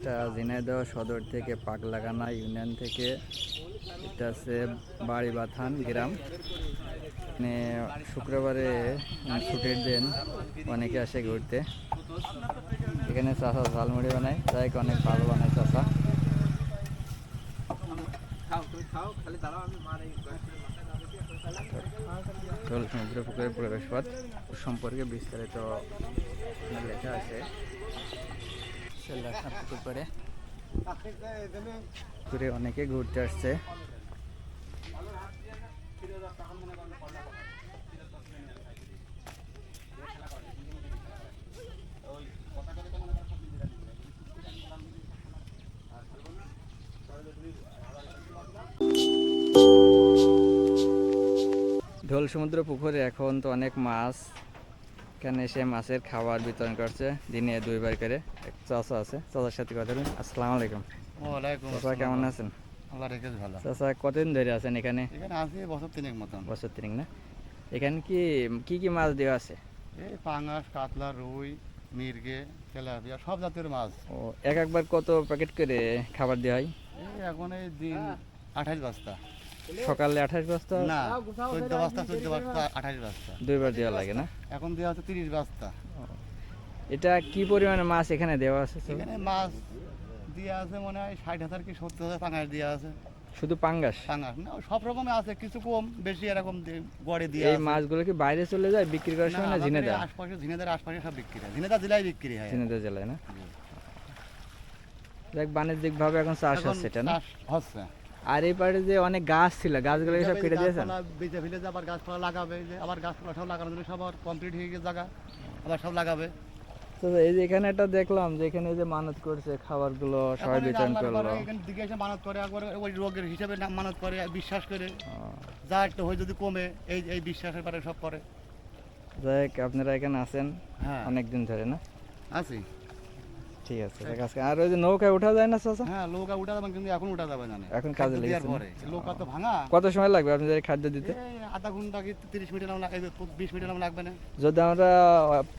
এটা ঝিনাইদহ সদর থেকে পাগলাকানা ইউনিয়ন থেকে, এটা আছে বাড়িবাথান গ্রাম। মানে শুক্রবারে ছুটির দিন অনেকে আসে ঘুরতে। এখানে চাষা ঝালমুড়ি বানায়, তাই অনেক ভালো বানায় চাষা। সমুদ্র পুকুরের প্রবেশপথ সম্পর্কে বিস্তারিত লেখা আছে। পুকুরে অনেকে ঘুরতে আসছে। ঢোল সমুদ্র পুকুরে এখন তো অনেক মাছ, এখানে এসে মাছের খাবার বিতরণ করছে দিনে 2 বার করে। এক চাচা আছে, চাচার সাথে কথা বলুন। আসসালামু আলাইকুম। ওয়ালাইকুম চাচা আসসালাম। কেমন আছেন? আল্লাহ রেখেছে ভালো। চাচা কতদিন ধরে আছেন এখানে? এখানে আছি বছর 3 মতন। বছর 3 না? এখানে কি কি মাছ দেওয়া আছে? এই পাঙাশ, কাতলা, রুই, মির্গে, তেলাপিয়া সব জাতের মাছ। ও, একবার কত প্যাকেট করে খাবার দেওয়া হয়? এই এখন এই দিন 28 বস্তা। সকালে 28 বস্তা? না, 14 বস্তা, 28 বস্তা। 2 বার দেওয়া লাগে না? এখন দেওয়া হচ্ছে 30 বস্তা। এটা কি পরিমাণে মাছ এখানে দেওয়া আছে? এখানে মাছ দিয়ে আছে মনে হয় 60,000 কি 70,000 পাঙাশ দিয়ে আছে। শুধু পাঙ্গাস? পাঙাশ না, সব রকমের আছে, কিছু কম বেশি এরকম গড়ে দিয়ে এই আছে। মাছগুলো কি বাইরে চলে যায় বিক্রি করার সময় না ঝিনাইদহ? আশপাশে, ঝিনাইদহের আশপাশে সব বিক্রি হয়, ঝিনাইদহ জেলায় বিক্রি হয়। ঝিনাইদহ জেলায় না? দেখ বাণিজ্যিক ভাবে এখন চাষ এখন হচ্ছে এটা না? চাষ হচ্ছে। আর এই পারে যে অনেক গাছ ছিল, গাছগুলো সব কেটে দিয়েছেন? বেঁচে ফেলে যে আবার গাছপালা লাগাবে, যে আবার গাছপালা সব লাগানোর জন্য সব কমপ্লিট হয়ে গেছে জায়গা, আবার সব লাগাবে। তো এই যে এখানে একটা দেখলাম যে এখানে যে মানত করছে খাবারগুলো সবাই বিতরণ করলো। এখানে দিকে এসে মানত করে, একবার ওই রোগের হিসেবে মানত করে, বিশ্বাস করে যা একটু হয় যদি কমে, এই বিশ্বাসের পরে সব করে। যাই হোক, আপনারা এখানে আছেন হ্যাঁ অনেকদিন ধরে না? আছি। ঠিক আছে, দেখ আজকে আর ওই যে নৌকায় ওঠা যায় না চাচা? হ্যাঁ, নৌকা উঠা যাবে, কিন্তু এখন উঠা যাবে না, এখন কাজে লেগেছে না? পরে নৌকা তো ভাঙা। কত সময় লাগবে আপনাদের খাদ্য দিতে? এই আধা ঘন্টা কি 30 মিনিট লাগবে, 20 মিনিট লাগবে না। যদি আমরা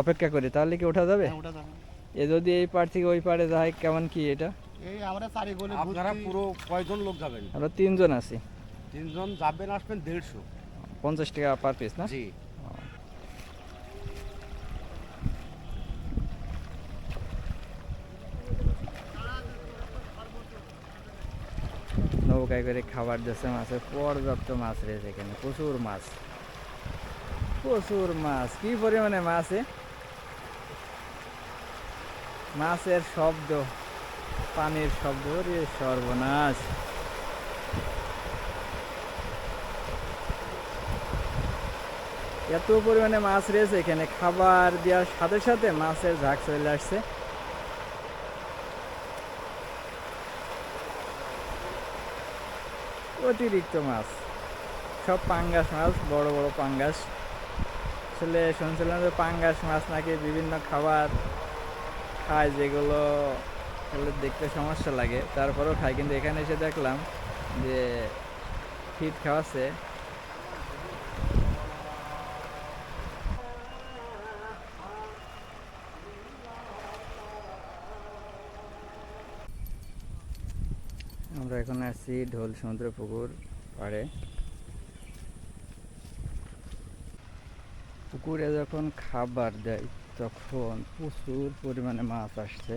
অপেক্ষা করি তাহলে কি ওঠা যাবে? হ্যাঁ, উঠা যাবে। এ যদি এই পার থেকে ওই পারে যায়, কেমন কি এটা? এই আমরা 4 গোলে। আপনারা পুরো কয়জন লোক যাবেন? আমরা 3 জন আছি। 3 জন যাবেন, আসবেন 150। 50 টাকা পার পিস না? জি। নৌকায় করে খাবার দিচ্ছে, মাছের পর্যাপ্ত মাছ রয়েছে এখানে, প্রচুর মাছ, প্রচুর মাছ। কি পরিমাণে মাছ! মাছের শব্দ, পানির শব্দ, রে সর্বনাশ! এত পরিমাণে মাছ রয়েছে এখানে, খাবার দেওয়ার সাথে সাথে মাছের ঝাঁক চলে আসছে। অতিরিক্ত মাছ, সব পাঙ্গাস মাছ, বড় বড় পাঙ্গাস। আসলে শুনছিলাম যে পাঙ্গাস মাছ নাকি বিভিন্ন খাবার খায়, যেগুলো খেলে দেখতে সমস্যা লাগে, তারপরেও খায়। কিন্তু এখানে এসে দেখলাম যে ফিট খাওয়াচ্ছে। আমরা এখন আসছি ঢোল সমুদ্র পুকুর পাড়ে। পুকুরে যখন খাবার দেয় তখন প্রচুর পরিমাণে মাছ আসছে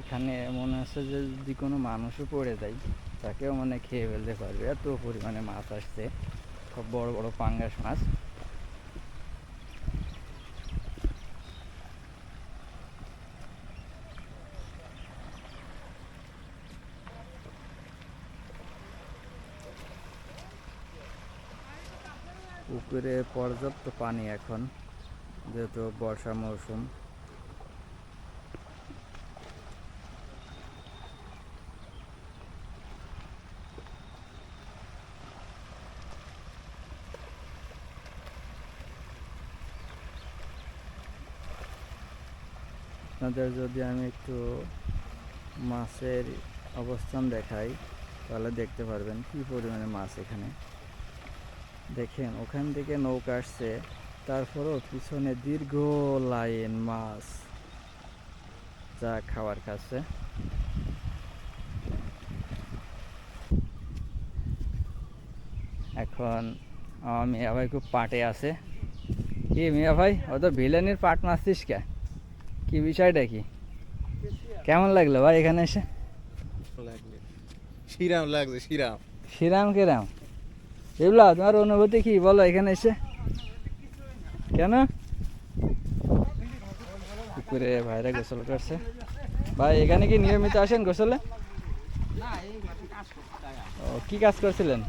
এখানে। মনে হচ্ছে যে যদি কোনো মানুষও পড়ে যায় তাকেও মানে খেয়ে ফেলতে পারবে, এত পরিমাণে মাছ আসছে, খুব বড় বড় পাঙ্গাস মাছ। পুকুরে পর্যাপ্ত পানি এখন, যেহেতু বর্ষা মৌসুম। আপনাদের যদি আমি একটু মাছের অবস্থান দেখাই তাহলে দেখতে পারবেন কি পরিমাণে মাছ এখানে। দেখেন ওখান থেকে নৌকা আসছে, তারপরেও পিছনে দীর্ঘ লাইন মাছ যা খাবার খাচ্ছে। এখন আমার মিয়া ভাই খুব পাটে আছে। কি মিয়া ভাই ও তো ভিলেনের পাট মারছিস কে? কি বিষয়টা কি? কেমন লাগলো ভাই এখানে এসে? লাগবে শ্রীরাম লাগছে শ্রীরাম। শ্রীরাম কেরাম এগুলা তোমার অনুভূতি কি বলো এখানে এসে? কেন? পুকুরে ভাইরা গোসল করছে। ভাই এখানে কি নিয়মিত আসেন গোসলে? ও কি কাজ করছিলেন?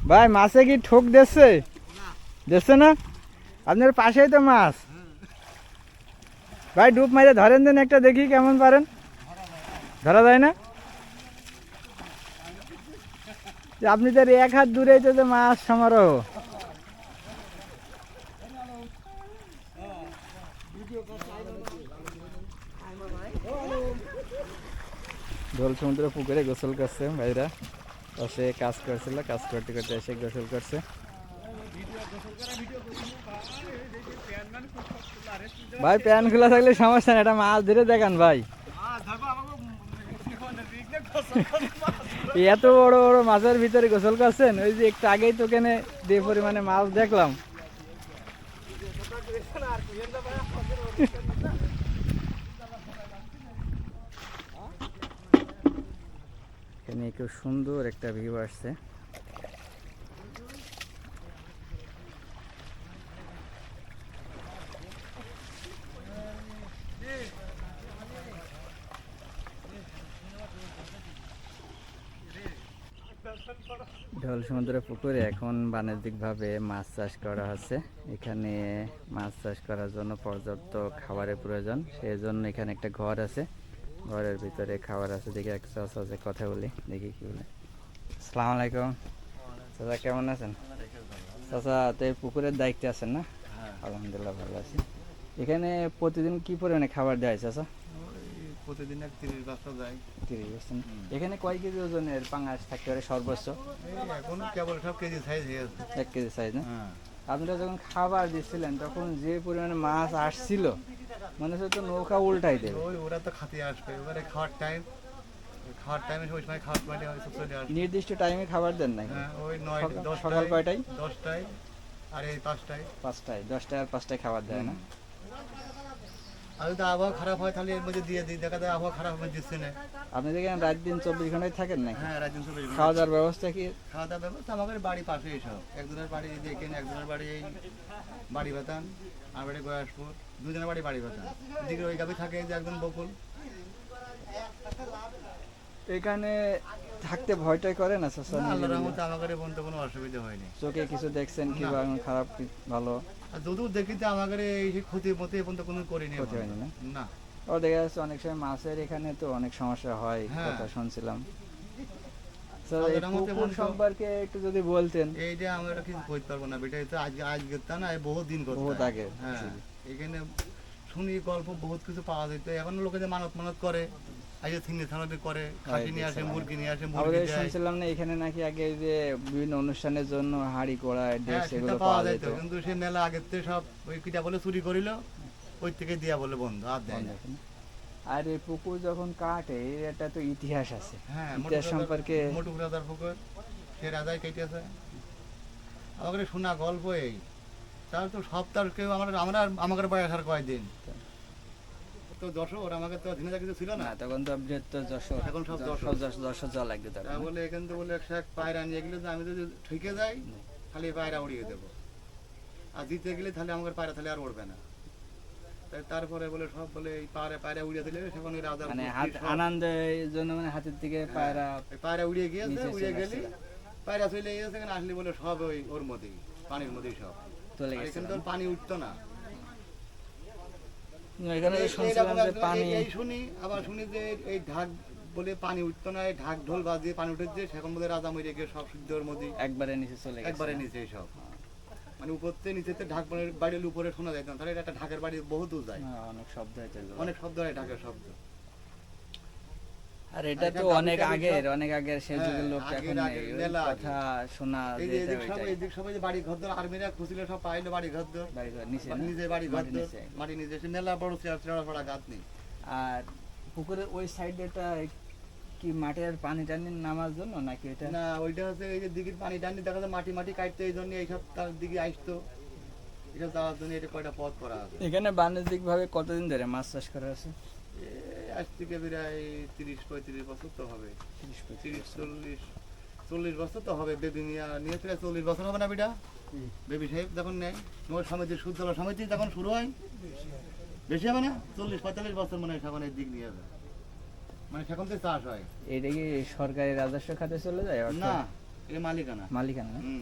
ভাই মাছে কি ঠোক দিচ্ছে? দিচ্ছে না? আপনার পাশেই তো মাছ। ভাই ডুব মাইরে ধরেন দেন একটা দেখি কেমন পারেন। ধরা যায় না? যে আপনি তো এক হাত দূরেই তো মাছ সমারোহ। ঢোল সমুদ্র পুকুরে গোসল করছে ভাইরা। পাশে কাজ করছিল, কাজ করতে করতে এসে গোসল করছে। ভাই প্যান খোলা থাকলে সমস্যা নেই, এটা মাছ ধরে দেখান ভাই। এত বড় বড় মাছের ভিতরে গোসল করছেন? ওই যে একটু আগেই তো এখানে যে পরিমাণে মাছ দেখলাম। এখানে খুব সুন্দর একটা ভিউ আসছে। ঢোল সমুদ্র পুকুরে এখন বাণিজ্যিকভাবে মাছ চাষ করা হচ্ছে। এখানে মাছ চাষ করার জন্য পর্যাপ্ত খাবারের প্রয়োজন, সেই জন্য এখানে একটা ঘর আছে, ঘরের ভিতরে খাবার আছে। দেখি এক চাচা আছে, কথা বলি, দেখি কি বলে। আসসালামু আলাইকুম চাচা, কেমন আছেন? চাচা তো এই পুকুরের দায়িত্বে আছেন না? আলহামদুলিল্লাহ ভালো আছি। এখানে প্রতিদিন কি পরিমাণে খাবার দেওয়া হয় চাচা? প্রতিদিন 30 বস্তা যায়। 30 বস্তা। এখানে কয় কেজি ওজনের পাঙাশ থাকতে পারে সর্বোচ্চ? এখন কেবল সব কেজি সাইজ হয়ে গেছে। 1 কেজি সাইজ না? হ্যাঁ, আপনারা যখন খাবার দিচ্ছিলেন তখন যে পরিমাণে মাছ আসছিল মনে হচ্ছে তো নৌকা উল্টাই দেবে। ওরা তো খাতে আসবে, এবারে খাওয়ার টাইমে ওই সময় খাওয়ার সময় হয়তো চলে আসবে। নির্দিষ্ট টাইমে খাবার দেন না? হ্যাঁ, ওই 9 সকাল কয়টায়? 10টায় আর এই 5টায়। 5টায়, 10টায় আর 5টায় খাবার দেয় না? আর যদি আবহাওয়া খারাপ হয় তাহলে এর মধ্যে দিয়ে দিই, দেখা যায় আবহাওয়া খারাপ হবে দিচ্ছে না। আপনি এখানে রাত দিন 24 ঘন্টায় থাকেন নাকি? হ্যাঁ, রাজ্য সব খাওয়া দাওয়ার ব্যবস্থা কি? খাওয়া দাওয়ার ব্যবস্থা আমাদের বাড়ি পাশে এইসব। একজনের বাড়ি দেখেন, একজনের বাড়ি এই বাড়ি বাতান, আর বাড়ি গয়াসপুর, দুজনের বাড়ি বাড়ি বাতান। দিকে ওই গাবি থাকে যে একজন বকুল। এখানে থাকতে ভয়টাই করে না চাচা? না, আল্লাহর রহমতে আমাদের বলতে কোনো অসুবিধা হয়নি। চোখে কিছু দেখছেন কি বা খারাপ কি ভালো? আর যদিও দেখি যে আমাদের এই যে ক্ষতি মতে পর্যন্ত কোনো করিনি। ক্ষতি হয়নি না? না। ও দেখা যাচ্ছে অনেক সময় মাছের এখানে তো অনেক সমস্যা হয়, হ্যাঁ। কথা শুনছিলাম। স্যার এই আল্লাহর রহমতে পুকুর বন্ধু- সম্পর্কে একটু যদি বলতেন। এইটা আমরা কিছু বলতে পারবো না বেটা, এটা আজকে তা না, এই বহু দিন করতে বহুত আগে। হ্যাঁ, এখানে শুনি গল্প বহুত কিছু পাওয়া যেত। এখন লোকে যে মানত করে, আজকে থিঙ্গে থানাতে করে, খাসি নিয়ে আসে, মুরগি নিয়ে আসে, মুরগি আমাদের দেয়। শুনছিলাম না এখানে নাকি আগে যে বিভিন্ন অনুষ্ঠানের জন্য হাড়ি কড়া হ্যাঁ, ড্রেস সেটা এগুলো পাওয়া পাওয়া যেত, যেত। কিন্তু সে মেলা আগের থেকে সব ওই কিটা বলে চুরি করিল, ওই থেকে দিয়া বলে বন্ধ, আর দেয় না। আর এই পুকুর যখন কাটে এর একটা তো ইতিহাস আছে। হ্যাঁ, ইতিহাস সম্পর্কে মোটু রাজার পুকুর, সে রাজাই কেটেছে। আমাদের শোনা গল্প এই, তার তো সপ্তাহ কেউ আমাদের বয়স আর কয়দিন তো যশোর, আমাকে তো ঝিনাইদহ কিছু ছিল না। না তখন তো বৃহত্তর যশোর, এখন সব যশোর যাওয়া লাগবে তা তখন। বলে এখান থেকে বলে একশো এক পায়রা নিয়ে গেলে আমি যদি ঠকে যাই খালি পায়রা উড়িয়ে দেবো, আর জিতে গেলে তাহলে আমাদের পায়রা তাহলে আর উড়বে না। তাই তারপরে বলে সব বলে এই পায়রা উড়িয়ে দিলে সেখানে ওই রাজার মানে বুদ্ধি সব- আনন্দের জন্য মানে হাতের দিকে পায়রা ওই পায়রা উড়িয়ে গিয়েছে, নিচে উড়িয়ে চলে গেলে পায়রা চলে গিয়েছে, এখানে আসলে বলে সব ওই ওর মধ্যেই, পানির মধ্যেই সব। চলে আর গেছে। এখানে তো আর পানি উঠতো না। এখানে তো শুনছিলাম যে পানি এই শুনি, আবার শুনি যে এই ঢাক বলে পানি উঠতো না, এই ঢাক ঢোল বাজিয়ে পানি উঠেছে, সেখন মধ্যে রাজা মরে গিয়ে সব শুদ্ধর মধ্যে একবারে নিচে চলে গেছে। একবারে নিচে সব, মানে উপর থেকে নিচেতে ঢাক বাড়ির উপরে শোনা যায় না, তাহলে এটা একটা ঢাকের বাড়ি বহু দূর যায়, হ্যাঁ, অনেক শব্দ হয়েছে। অনেক শব্দ হয় ঢাকের শব্দ। আর এটা তো এটা অনেক দাবি আগের, সব- অনেক আগের, সেই যুগের হ্যাঁ, লোক এখন আগের নেই। ওই মেলা আগে। কথা শোনা এই যে যেটা ওইটাই। এদিক সবাই যে বাড়ি ঘর আর্মিরা খুঁজলে সব পাইলো বাড়ি ঘর বাড়ি ঘর নিচে না? নিজে বাড়ি ঘর মাটির নিচে। মাটি নিজে, সে মেলা বড় চেয়ারা পড়া গাছ নেই। আর পুকুরের ওই সাইডেটা কি মাটির পানি টানি নামার জন্য নাকি এটা? না ওইটা হচ্ছে এই যে দিঘির পানি টানি দেখা যায় মাটি মাটি কাটতে এই জন্য এইসব তার দিকে আসতো, এটা যাওয়ার জন্য এটা কয়টা পথ করা আছে। এখানে বাণিজ্যিক ভাবে কতদিন ধরে মাছ চাষ করা আছে? আজ থেকে প্রায় 30-35 বছর তো হবে, 30-40 বছর তো হবে। বেবি নিয়ে প্রায় 40 বছর হবে না বিটা? বেবি সাহেব যখন নেয় তোমার সমিতি সুদলা সমিতি যখন শুরু হয়, বেশি হবে না? 40-45 বছর মনে হয় সেখানে দিক নিয়ে যাবে, মানে সেখান থেকে চাষ হয়। এটা কি সরকারি রাজস্ব খাতে চলে যায়? না, এটা মালিকানা। মালিকানা না? হুম।